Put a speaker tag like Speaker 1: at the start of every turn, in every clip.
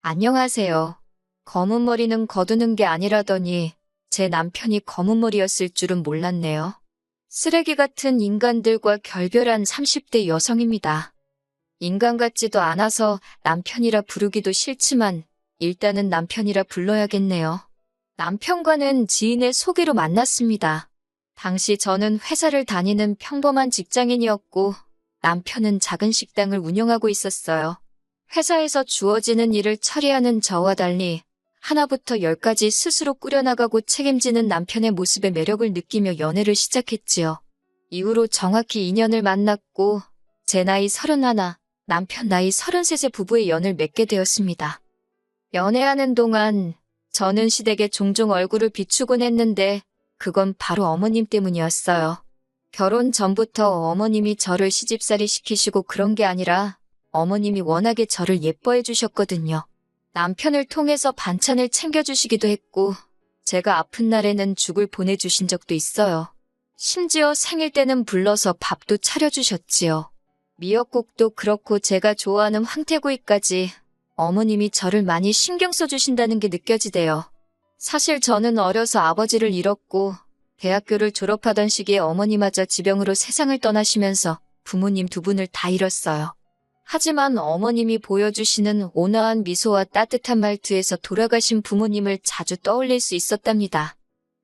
Speaker 1: 안녕하세요. 검은 머리는 거두는 게 아니라더니 제 남편이 검은 머리였을 줄은 몰랐네요. 쓰레기 같은 인간들과 결별한 30대 여성입니다. 인간 같지도 않아서 남편이라 부르기도 싫지만 일단은 남편이라 불러야겠네요. 남편과는 지인의 소개로 만났습니다. 당시 저는 회사를 다니는 평범한 직장인이었고 남편은 작은 식당을 운영하고 있었어요. 회사에서 주어지는 일을 처리하는 저와 달리 하나부터 열까지 스스로 꾸려나가고 책임지는 남편의 모습에 매력을 느끼며 연애를 시작했지요. 이후로 정확히 2년을 만났고 제 나이 31, 남편 나이 33의 부부의 연을 맺게 되었습니다. 연애하는 동안 저는 시댁에 종종 얼굴을 비추곤 했는데 그건 바로 어머님 때문이었어요. 결혼 전부터 어머님이 저를 시집살이 시키시고 그런 게 아니라 어머님이 워낙에 저를 예뻐해 주셨거든요. 남편을 통해서 반찬을 챙겨주시기도 했고 제가 아픈 날에는 죽을 보내주신 적도 있어요. 심지어 생일 때는 불러서 밥도 차려주셨지요. 미역국도 그렇고 제가 좋아하는 황태구이까지 어머님이 저를 많이 신경 써주신다는 게 느껴지대요. 사실 저는 어려서 아버지를 잃었고 대학교를 졸업하던 시기에 어머니마저 지병으로 세상을 떠나시면서 부모님 두 분을 다 잃었어요. 하지만 어머님이 보여주시는 온화한 미소와 따뜻한 말투에서 돌아가신 부모님을 자주 떠올릴 수 있었답니다.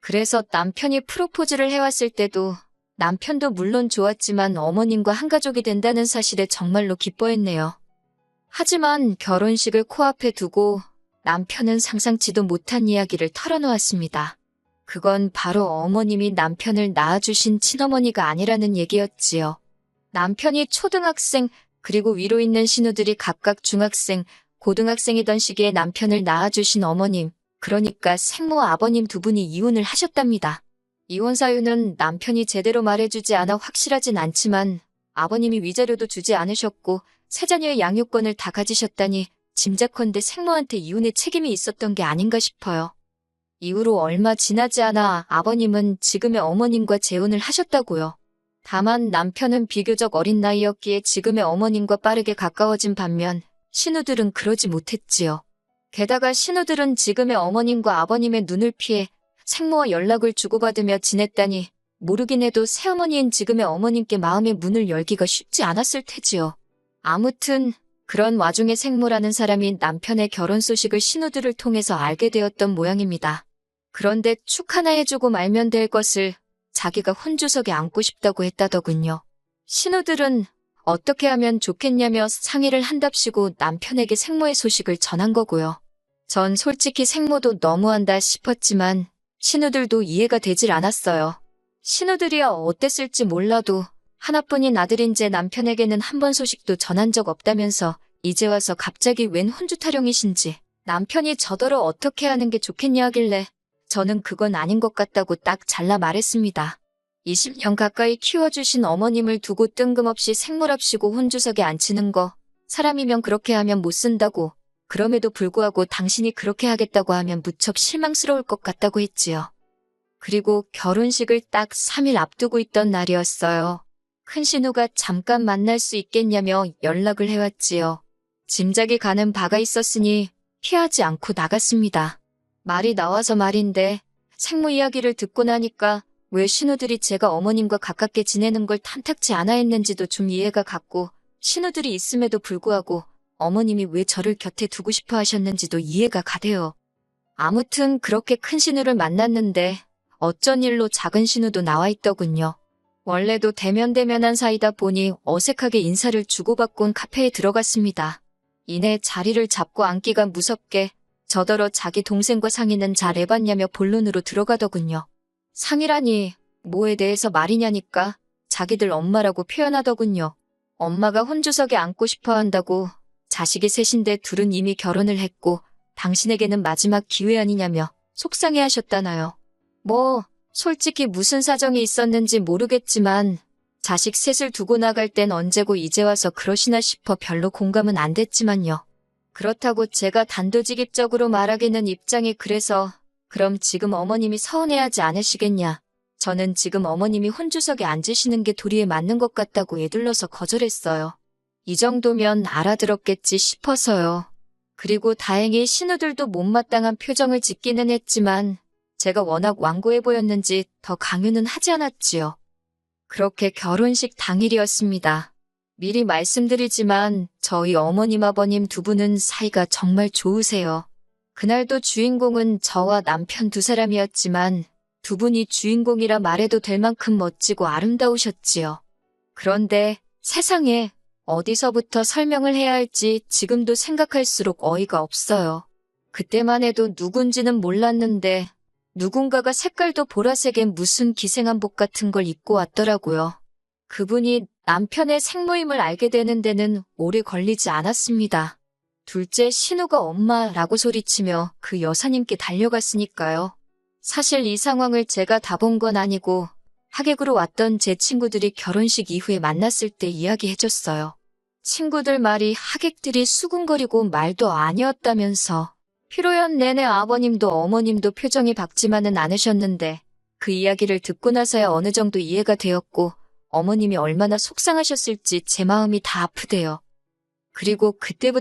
Speaker 1: 그래서 남편이 프로포즈를 해왔을 때도 남편도 물론 좋았지만 어머님과 한 가족이 된다는 사실에 정말로 기뻐했네요. 하지만 결혼식을 코앞에 두고 남편은 상상치도 못한 이야기를 털어놓았습니다. 그건 바로 어머님이 남편을 낳아주신 친어머니가 아니라는 얘기였지요. 남편이 초등학생, 그리고 위로 있는 신우들이 각각 중학생, 고등학생이던 시기에 남편을 낳아주신 어머님, 그러니까 생모 아버님 두 분이 이혼을 하셨답니다. 이혼 사유는 남편이 제대로 말해주지 않아 확실하진 않지만 아버님이 위자료도 주지 않으셨고 세 자녀의 양육권을 다 가지셨다니 짐작컨대 생모한테 이혼의 책임이 있었던 게 아닌가 싶어요. 이후로 얼마 지나지 않아 아버님은 지금의 어머님과 재혼을 하셨다고요. 다만 남편은 비교적 어린 나이였기에 지금의 어머님과 빠르게 가까워진 반면 신우들은 그러지 못했지요. 게다가 신우들은 지금의 어머님과 아버님의 눈을 피해 생모와 연락을 주고받으며 지냈다니 모르긴 해도 새어머니인 지금의 어머님께 마음의 문을 열기가 쉽지 않았을 테지요. 아무튼 그런 와중에 생모라는 사람이 남편의 결혼 소식을 신우들을 통해서 알게 되었던 모양입니다. 그런데 축 하나 해주고 말면 될 것을 자기가 혼주석에 앉고 싶다고 했다더군요. 신우들은 어떻게 하면 좋겠냐며 상의를 한답시고 남편에게 생모의 소식을 전한 거고요. 전 솔직히 생모도 너무한다 싶었지만 신우들도 이해가 되질 않았어요. 신우들이야 어땠을지 몰라도 하나뿐인 아들인 제 남편에게는 한 번 소식도 전한 적 없다면서 이제 와서 갑자기 웬 혼주 타령이신지 남편이 저더러 어떻게 하는 게 좋겠냐 하길래 저는 그건 아닌 것 같다고 딱 잘라 말했습니다. 20년 가까이 키워주신 어머님을 두고 뜬금없이 생모랍시고 혼주석에 앉히는 거 사람이면 그렇게 하면 못 쓴다고 그럼에도 불구하고 당신이 그렇게 하겠다고 하면 무척 실망스러울 것 같다고 했지요. 그리고 결혼식을 딱 3일 앞두고 있던 날이었어요. 큰 신우가 잠깐 만날 수 있겠냐며 연락을 해왔지요. 짐작이 가는 바가 있었으니 피하지 않고 나갔습니다. 말이 나와서 말인데 생모 이야기를 듣고 나니까 왜 신우들이 제가 어머님과 가깝게 지내는 걸 탐탁지 않아 했는지도 좀 이해가 갔고 신우들이 있음에도 불구하고 어머님이 왜 저를 곁에 두고 싶어 하셨는지도 이해가 가대요. 아무튼 그렇게 큰 신우를 만났는데 어쩐 일로 작은 신우도 나와 있더군요. 원래도 대면대면한 사이다 보니 어색하게 인사를 주고받곤 카페에 들어갔습니다. 이내 자리를 잡고 앉기가 무섭게 저더러 자기 동생과 상의는 잘 해봤냐며 본론으로 들어가더군요. 상의라니 뭐에 대해서 말이냐니까 자기들 엄마라고 표현하더군요. 엄마가 혼주석에 앉고 싶어 한다고 자식이 셋인데 둘은 이미 결혼을 했고 당신에게는 마지막 기회 아니냐며 속상해하셨다나요. 뭐 솔직히 무슨 사정이 있었는지 모르겠지만 자식 셋을 두고 나갈 땐 언제고 이제 와서 그러시나 싶어 별로 공감은 안 됐지만요. 그렇다고 제가 단도직입적으로 말하기는 입장이 그래서 그럼 지금 어머님이 서운해하지 않으시겠냐. 저는 지금 어머님이 혼주석에 앉으시는 게 도리에 맞는 것 같다고 에둘러서 거절했어요. 이 정도면 알아들었겠지 싶어서요. 그리고 다행히 신우들도 못마땅한 표정을 짓기는 했지만 제가 워낙 완고해 보였는지 더 강요는 하지 않았지요. 그렇게 결혼식 당일이었습니다. 미리 말씀드리지만 저희 어머님 아버님 두 분은 사이가 정말 좋으세요. 그날도 주인공은 저와 남편 두 사람이었지만 두 분이 주인공이라 말해도 될 만큼 멋지고 아름다우셨지요. 그런데 세상에 어디서부터 설명을 해야 할지 지금도 생각할수록 어이가 없어요. 그때만 해도 누군지는 몰랐는데 누군가가 색깔도 보라색의 무슨 기생한복 같은 걸 입고 왔더라고요. 그분이 남편의 생모임을 알게 되는 데는 오래 걸리지 않았습니다. 둘째 신우가 엄마라고 소리치며 그 여사님께 달려갔으니까요. 사실 이 상황을 제가 다 본 건 아니고 하객으로 왔던 제 친구들이 결혼식 이후에 만났을 때 이야기해줬어요. 친구들 말이 하객들이 수군거리고 말도 아니었다면서. 피로연 내내 아버님도 어머님도 표정이 밝지만은 않으셨는데 그 이야기를 듣고 나서야 어느 정도 이해가 되었고 어머님이 얼마나 속상하셨을지 제 마음이 다 아프대요. 그리고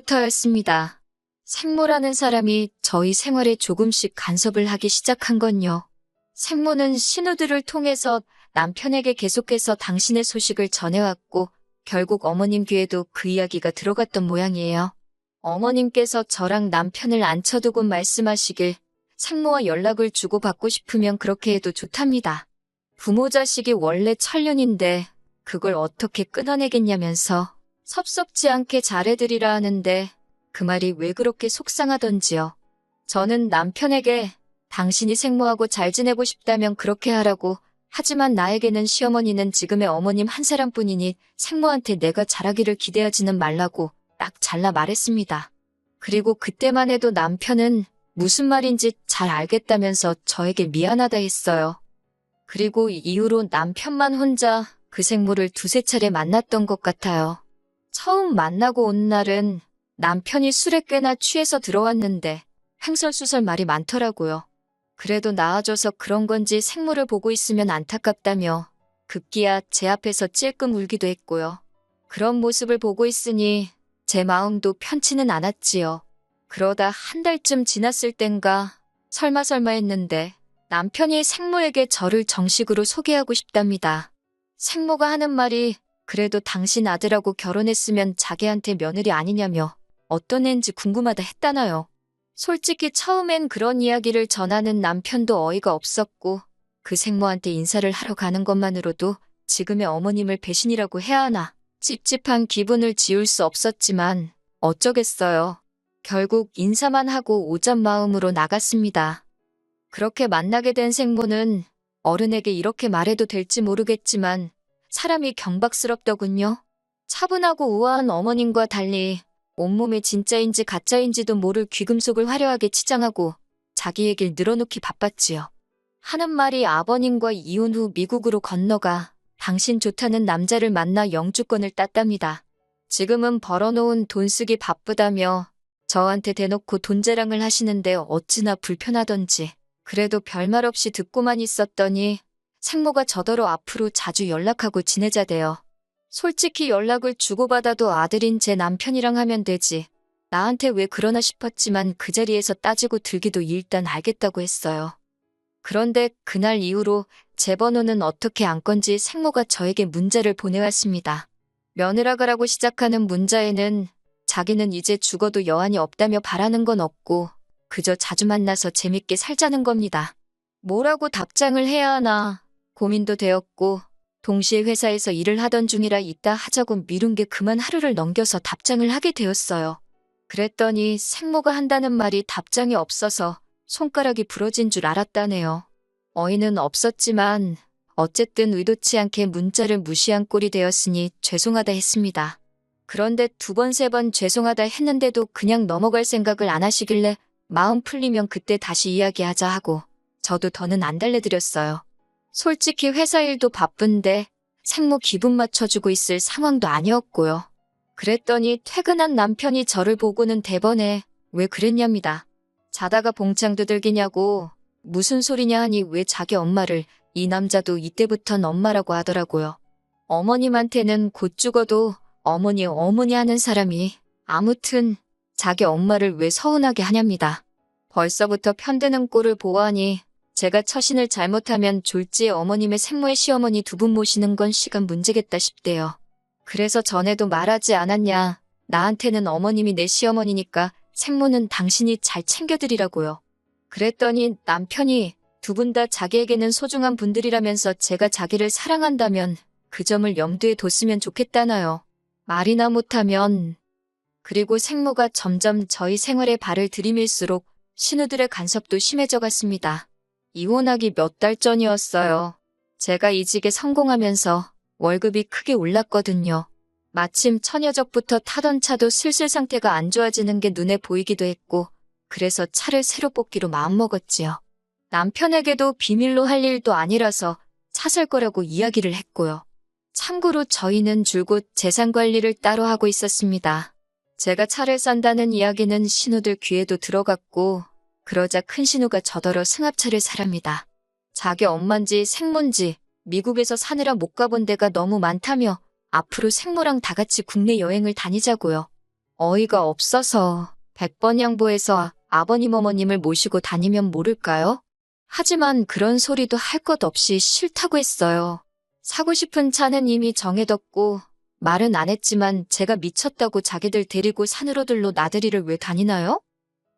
Speaker 1: 그때부터였습니다. 생모라는 사람이 저희 생활에 조금씩 간섭을 하기 시작한 건요. 생모는 신우들을 통해서 남편에게 계속해서 당신의 소식을 전해왔고 결국 어머님 귀에도 그 이야기가 들어갔던 모양이에요. 어머님께서 저랑 남편을 앉혀두고 말씀하시길 생모와 연락을 주고받고 싶으면 그렇게 해도 좋답니다. 부모 자식이 원래 천륜인데 그걸 어떻게 끊어내겠냐면서 섭섭지 않게 잘해드리라 하는데 그 말이 왜 그렇게 속상하던지요. 저는 남편에게 당신이 생모하고 잘 지내고 싶다면 그렇게 하라고 하지만 나에게는 시어머니는 지금의 어머님 한 사람뿐이니 생모한테 내가 잘하기를 기대하지는 말라고 딱 잘라 말했습니다. 그리고 그때만 해도 남편은 무슨 말인지 잘 알겠다면서 저에게 미안하다 했어요. 그리고 이후로 남편만 혼자 그 생모를 두세 차례 만났던 것 같아요. 처음 만나고 온 날은 남편이 술에 꽤나 취해서 들어왔는데 횡설수설 말이 많더라고요. 그래도 나아져서 그런 건지 생모를 보고 있으면 안타깝다며 급기야 제 앞에서 찔끔 울기도 했고요. 그런 모습을 보고 있으니 제 마음도 편치는 않았지요. 그러다 한 달쯤 지났을 땐가 설마 했는데 남편이 생모에게 저를 정식으로 소개하고 싶답니다. 생모가 하는 말이 그래도 당신 아들하고 결혼했으면 자기한테 며느리 아니냐며 어떤 애인지 궁금하다 했다나요. 솔직히 처음엔 그런 이야기를 전하는 남편도 어이가 없었고 그 생모한테 인사를 하러 가는 것만으로도 지금의 어머님을 배신이라고 해야 하나 찝찝한 기분을 지울 수 없었지만 어쩌겠어요. 결국 인사만 하고 오잔 마음으로 나갔습니다. 그렇게 만나게 된 생모는 어른에게 이렇게 말해도 될지 모르겠지만 사람이 경박스럽더군요. 차분하고 우아한 어머님과 달리 온몸이 진짜인지 가짜인지도 모를 귀금속을 화려하게 치장하고 자기 얘길 늘어놓기 바빴지요. 하는 말이 아버님과 이혼 후 미국으로 건너가 당신 좋다는 남자를 만나 영주권을 땄답니다. 지금은 벌어놓은 돈 쓰기 바쁘다며 저한테 대놓고 돈 자랑을 하시는데 어찌나 불편하던지 그래도 별말 없이 듣고만 있었더니 생모가 저더러 앞으로 자주 연락하고 지내자대요. 솔직히 연락을 주고받아도 아들인 제 남편이랑 하면 되지. 나한테 왜 그러나 싶었지만 그 자리에서 따지고 들기도 일단 알겠다고 했어요. 그런데 그날 이후로 제 번호는 어떻게 안 건지 생모가 저에게 문자를 보내왔습니다. 며느라가라고 시작하는 문자에는 자기는 이제 죽어도 여한이 없다며 바라는 건 없고 그저 자주 만나서 재밌게 살자는 겁니다. 뭐라고 답장을 해야 하나 고민도 되었고 동시에 회사에서 일을 하던 중이라 이따 하자고 미룬 게 그만 하루를 넘겨서 답장을 하게 되었어요. 그랬더니 생모가 한다는 말이 답장이 없어서 손가락이 부러진 줄 알았다네요. 어이는 없었지만 어쨌든 의도치 않게 문자를 무시한 꼴이 되었으니 죄송하다 했습니다. 그런데 두 번, 세 번 죄송하다 했는데도 그냥 넘어갈 생각을 안 하시길래 마음 풀리면 그때 다시 이야기하자 하고 저도 더는 안 달래드렸어요. 솔직히 회사 일도 바쁜데 생모 기분 맞춰주고 있을 상황도 아니었고요. 그랬더니 퇴근한 남편이 저를 보고는 대번에 왜 그랬냐입니다. 자다가 봉창 두들기냐고 무슨 소리냐 하니 왜 자기 엄마를 이 남자도 이때부턴 엄마라고 하더라고요. 어머님한테는 곧 죽어도 어머니 하는 사람이 아무튼 자기 엄마를 왜 서운하게 하냐입니다. 벌써부터 편드는 꼴을 보아하니 제가 처신을 잘못하면 졸지에 어머님의 생모의 시어머니 두 분 모시는 건 시간 문제겠다 싶대요. 그래서 전에도 말하지 않았냐. 나한테는 어머님이 내 시어머니니까 생모는 당신이 잘 챙겨드리라고요. 그랬더니 남편이 두 분 다 자기에게는 소중한 분들이라면서 제가 자기를 사랑한다면 그 점을 염두에 뒀으면 좋겠다나요. 말이나 못하면. 그리고 생모가 점점 저희 생활에 발을 들이밀수록 신우들의 간섭도 심해져 갔습니다. 이혼하기 몇 달 전이었어요. 제가 이직에 성공하면서 월급이 크게 올랐거든요. 마침 처녀적부터 타던 차도 슬슬 상태가 안 좋아지는 게 눈에 보이기도 했고 그래서 차를 새로 뽑기로 마음먹었지요. 남편에게도 비밀로 할 일도 아니라서 차 살 거라고 이야기를 했고요. 참고로 저희는 줄곧 재산 관리를 따로 하고 있었습니다. 제가 차를 산다는 이야기는 신우들 귀에도 들어갔고 그러자 큰 신우가 저더러 승합차를 사랍니다. 자기 엄만지 생몬지 미국에서 사느라 못 가본 데가 너무 많다며 앞으로 생모랑 다 같이 국내 여행을 다니자고요. 어이가 없어서 100번 양보해서 아버님 어머님을 모시고 다니면 모를까요? 하지만 그런 소리도 할 것 없이 싫다고 했어요. 사고 싶은 차는 이미 정해뒀고 말은 안 했지만 제가 미쳤다고 자기들 데리고 산으로들로 나들이를 왜 다니나요?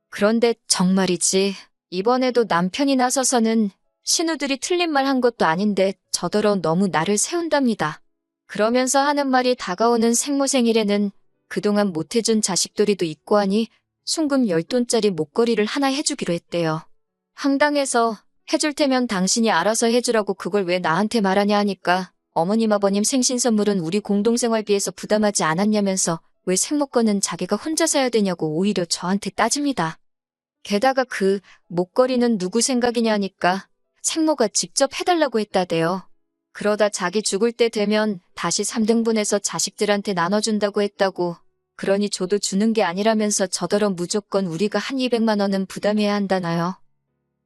Speaker 1: 그런데 정말이지 이번에도 남편이 나서서는 신우들이 틀린 말 한 것도 아닌데 저더러 너무 나를 세운답니다. 그러면서 하는 말이 다가오는 생모 생일에는 그동안 못해준 자식돌이도 있고 하니 순금 10돈짜리 목걸이를 하나 해주기로 했대요. 황당해서 해줄 테면 당신이 알아서 해주라고 그걸 왜 나한테 말하냐 하니까 어머님 아버님 생신 선물은 우리 공동생활비에서 부담하지 않았냐면서 왜 생모 거는 자기가 혼자 사야 되냐고 오히려 저한테 따집니다. 게다가 그 목걸이는 누구 생각이냐 하니까 생모가 직접 해달라고 했다대요. 그러다 자기 죽을 때 되면 다시 3등분해서 자식들한테 나눠준다고 했다고. 그러니 저도 주는 게 아니라면서 저더러 무조건 우리가 한 200만 원은 부담해야 한다나요.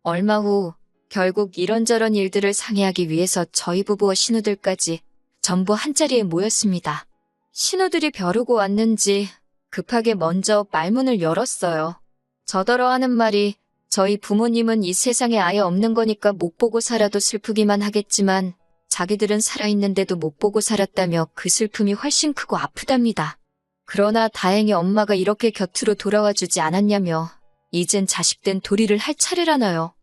Speaker 1: 얼마 후 결국 이런저런 일들을 상의하기 위해서 저희 부부와 신우들까지 전부 한자리에 모였습니다. 신우들이 벼르고 왔는지 급하게 먼저 말문을 열었어요. 저더러 하는 말이 저희 부모님은 이 세상에 아예 없는 거니까 못 보고 살아도 슬프기만 하겠지만 자기들은 살아있는데도 못 보고 살았다며 그 슬픔이 훨씬 크고 아프답니다. 그러나 다행히 엄마가 이렇게 곁으로 돌아와 주지 않았냐며 이젠 자식된 도리를 할 차례라나요.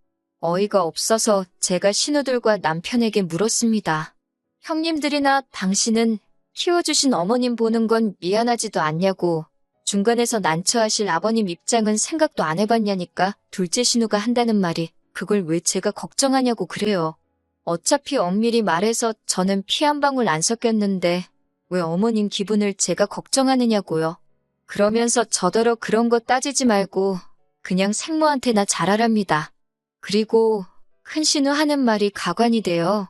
Speaker 1: 어이가 없어서 제가 신우들과 남편에게 물었습니다. 형님들이나 당신은 키워주신 어머님 보는 건 미안하지도 않냐고. 중간에서 난처하실 아버님 입장은 생각도 안 해봤냐니까 둘째 신우가 한다는 말이 그걸 왜 제가 걱정하냐고 그래요. 어차피 엄밀히 말해서 저는 피 한 방울 안 섞였는데 왜 어머님 기분을 제가 걱정하느냐고요. 그러면서 저더러 그런 거 따지지 말고 그냥 생모한테나 잘하랍니다. 그리고 큰 신우 하는 말이 가관이 돼요.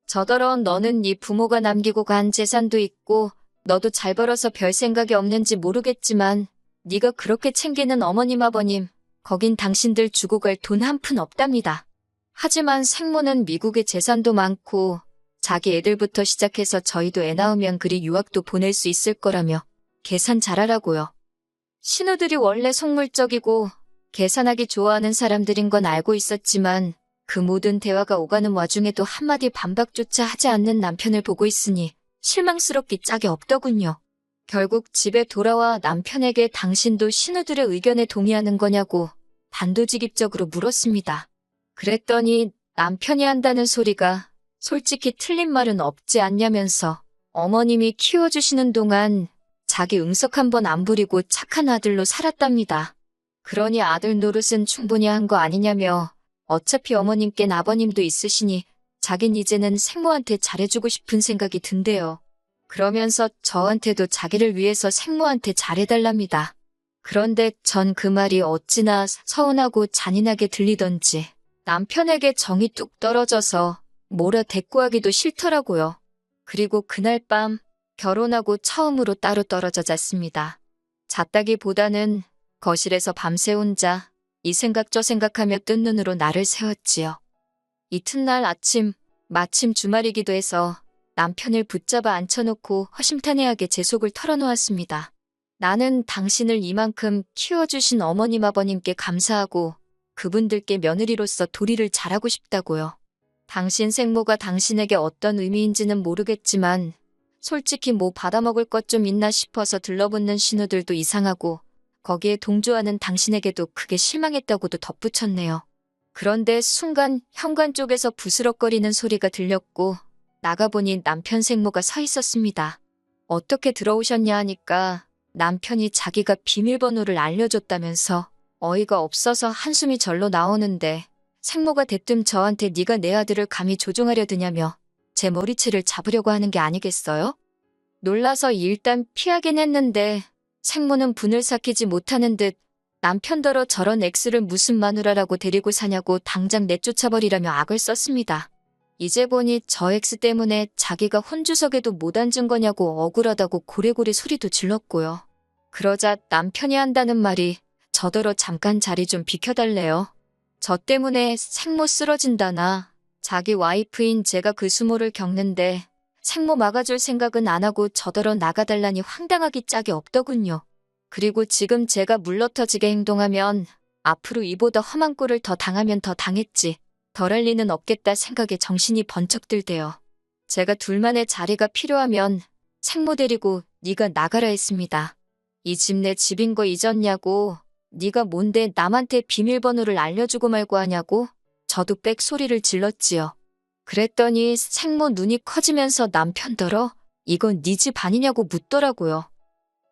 Speaker 1: 저더러 너는 네 부모가 남기고 간 재산도 있고 너도 잘 벌어서 별 생각이 없는지 모르겠지만 네가 그렇게 챙기는 어머님 아버님 거긴 당신들 주고 갈 돈 한 푼 없답니다. 하지만 생모는 미국에 재산도 많고 자기 애들부터 시작해서 저희도 애 낳으면 그리 유학도 보낼 수 있을 거라며 계산 잘하라고요. 신우들이 원래 속물적이고 계산하기 좋아하는 사람들인 건 알고 있었지만 그 모든 대화가 오가는 와중에도 한마디 반박조차 하지 않는 남편을 보고 있으니 실망스럽기 짝이 없더군요. 결국 집에 돌아와 남편에게 당신도 신우들의 의견에 동의하는 거냐고 단도직입적으로 물었습니다. 그랬더니 남편이 한다는 소리가 솔직히 틀린 말은 없지 않냐면서 어머님이 키워주시는 동안 자기 응석 한 번 안 부리고 착한 아들로 살았답니다. 그러니 아들 노릇은 충분히 한 거 아니냐며 어차피 어머님께는 아버님도 있으시니 자긴 이제는 생모한테 잘해주고 싶은 생각이 든대요. 그러면서 저한테도 자기를 위해서 생모한테 잘해달랍니다. 그런데 전 그 말이 어찌나 서운하고 잔인하게 들리던지 남편에게 정이 뚝 떨어져서 뭐라 대꾸하기도 싫더라고요. 그리고 그날 밤 결혼하고 처음으로 따로 떨어져 잤습니다. 잤다기보다는 거실에서 밤새 혼자 이 생각 저 생각하며 뜬 눈으로 나를 세웠지요. 이튿날 아침 마침 주말이기도 해서 남편을 붙잡아 앉혀놓고 허심탄회하게 제 속을 털어놓았습니다. 나는 당신을 이만큼 키워주신 어머님 아버님께 감사하고 그분들께 며느리로서 도리를 잘하고 싶다고요. 당신 생모가 당신에게 어떤 의미인지는 모르겠지만 솔직히 뭐 받아먹을 것 좀 있나 싶어서 들러붙는 신우들도 이상하고 거기에 동조하는 당신에게도 크게 실망했다고도 덧붙였네요. 그런데 순간 현관 쪽에서 부스럭거리는 소리가 들렸고 나가보니 남편 생모가 서 있었습니다. 어떻게 들어오셨냐 하니까 남편이 자기가 비밀번호를 알려줬다면서 어이가 없어서 한숨이 절로 나오는데 생모가 대뜸 저한테 네가 내 아들을 감히 조종하려 드냐며 제 머리채를 잡으려고 하는 게 아니겠어요? 놀라서 일단 피하긴 했는데 생모는 분을 삭히지 못하는 듯 남편더러 저런 X를 무슨 마누라라고 데리고 사냐고 당장 내쫓아버리라며 악을 썼습니다. 이제 보니 저 X 때문에 자기가 혼주석에도 못 앉은 거냐고 억울하다고 고래고래 소리도 질렀고요. 그러자 남편이 한다는 말이 저더러 잠깐 자리 좀 비켜달래요. 저 때문에 생모 쓰러진다나 자기 와이프인 제가 그 수모를 겪는데 생모 막아줄 생각은 안 하고 저더러 나가달라니 황당하기 짝이 없더군요. 그리고 지금 제가 물러터지게 행동하면 앞으로 이보다 험한 꼴을 더 당하면 더 당했지 덜할 리는 없겠다 생각에 정신이 번쩍 들대요. 제가 둘만의 자리가 필요하면 생모 데리고 네가 나가라 했습니다. 이 집 내 집인 거 잊었냐고 네가 뭔데 남한테 비밀번호를 알려주고 말고 하냐고 저도 빽 소리를 질렀지요. 그랬더니 생모 눈이 커지면서 남편더러 이건 네 집 아니냐고 묻더라고요.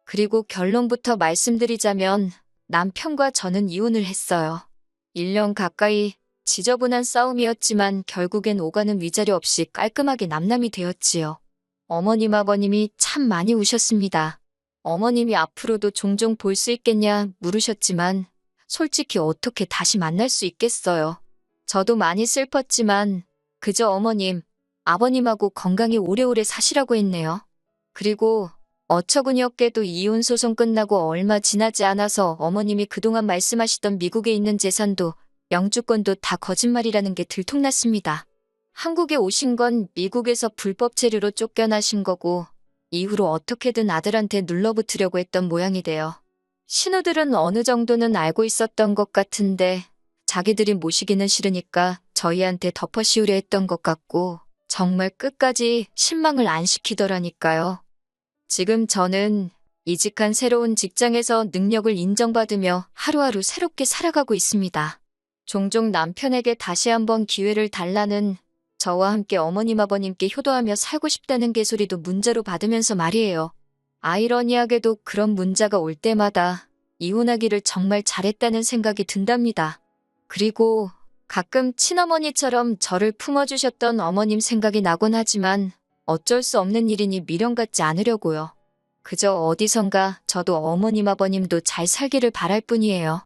Speaker 1: 그리고 결론부터 말씀드리자면 남편과 저는 이혼을 했어요. 1년 가까이 지저분한 싸움이었지만 결국엔 오가는 위자료 없이 깔끔하게 남남이 되었지요. 어머님 아버님이 참 많이 우셨습니다. 어머님이 앞으로도 종종 볼 수 있겠냐 물으셨지만 솔직히 어떻게 다시 만날 수 있겠어요. 저도 많이 슬펐지만 그저 어머님, 아버님하고 건강히 오래오래 사시라고 했네요. 그리고 어처구니없게도 이혼 소송 끝나고 얼마 지나지 않아서 어머님이 그동안 말씀하시던 미국에 있는 재산도 영주권도 다 거짓말이라는 게 들통났습니다. 한국에 오신 건 미국에서 불법 체류로 쫓겨나신 거고 이후로 어떻게든 아들한테 눌러붙으려고 했던 모양이 돼요. 신우들은 어느 정도는 알고 있었던 것 같은데 자기들이 모시기는 싫으니까 저희한테 덮어씌우려 했던 것 같고 정말 끝까지 실망을 안 시키더라니까요. 지금 저는 이직한 새로운 직장에서 능력을 인정받으며 하루하루 새롭게 살아가고 있습니다. 종종 남편에게 다시 한번 기회를 달라는 저와 함께 어머님 아버님께 효도하며 살고 싶다는 개소리도 문자로 받으면서 말이에요. 아이러니하게도 그런 문자가 올 때마다 이혼하기를 정말 잘했다는 생각이 든답니다. 그리고 가끔 친어머니처럼 저를 품어주셨던 어머님 생각이 나곤 하지만 어쩔 수 없는 일이니 미련 갖지 않으려고요. 그저 어디선가 저도 어머님 아버님도 잘 살기를 바랄 뿐이에요.